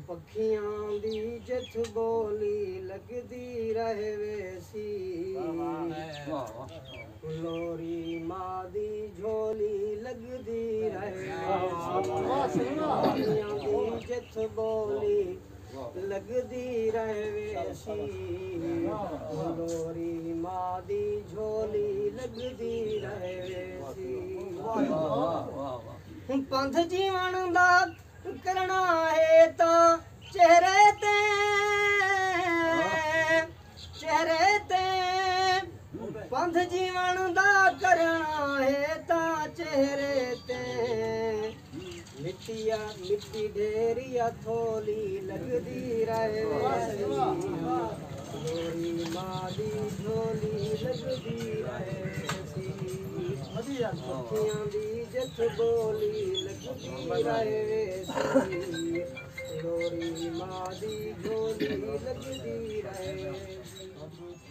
पखियां दी जथ बोली लगदी रहे वेसी लोरी मां दी झोली लगदी रहे पखियां दी जथ बोली लगदी रहे वेसी लोरी मां दी झोली लगदी रहे वेसी पंथ जीवन दा करना है तो चेहरे ते पंथ जीवन दा करना है तो चेहरे ते मिट्टी ढेरिया थोली लगदी रहे लोरी मां दी झोली लगदी रहे पखियां दी जथ बोली लगदी रहे लोरी मां दी झोली लगदी रहे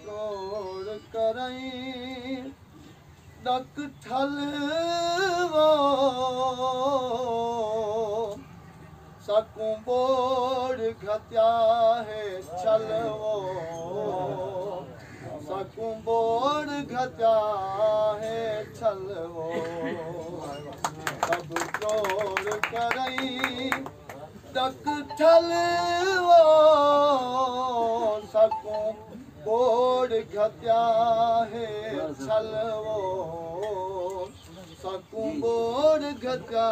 तोड़ करई डक ठलवो सकूं बोड़ घत्या है छलवो सकूं बोड़ घत्या है छलवो सब चोर करई डक ठलवो सकूं बोड़ घत्या है छलवो सकूं बोड़ घत्या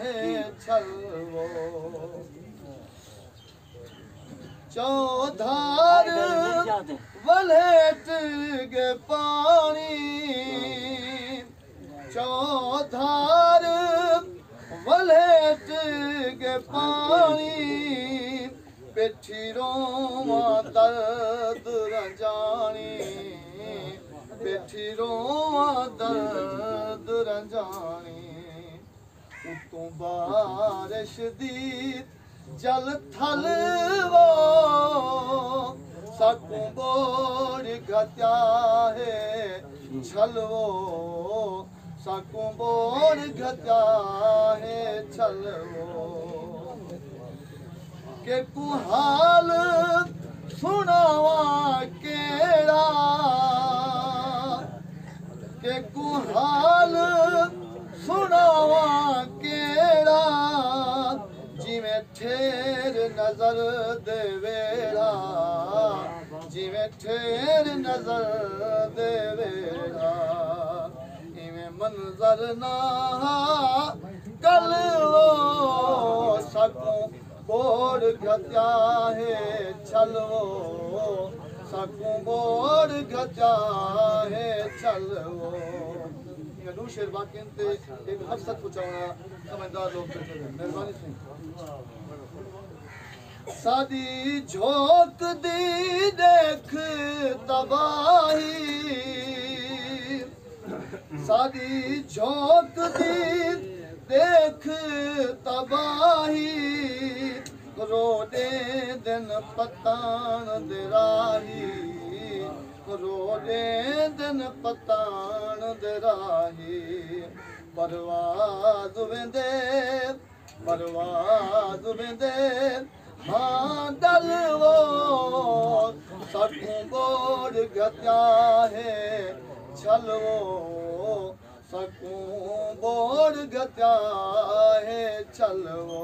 है छलवो चौधार वलेट गे पानी चौधार वलेट गे पानी पिठी रोवा दर्द रंजानी पिठी रोवा दर्द रंजानी उतों बारिश दी जल थलवो सकूं बोड़ घत्या है छलवो सकूं बोड़ घत्या है छलवो के कुहाल सुनावा केड़ा के कुहाल सुनावा केड़ा जिवें ठेर नजर दे वेड़ा जिवें ठेर नजर दे वेड़ा इवें मंजर ना कलवो सकूं बोड़ घत्या है छलवो सकूं बोड़ घत्या है छलवो नू शेर बाकी एक मकसद पुछावना समझदार लोग मेहरबानी से सादी झोंक दी देख तबाही सादी झोंक दी देख तबाही रोडे दिन पतान दिराही रोडे दिन पतान दिराही परवाज़ वेंदे हाँ डलवो सकूं बोड़ घत्या है छलवो सकूं बोड़ घत्या है छलवो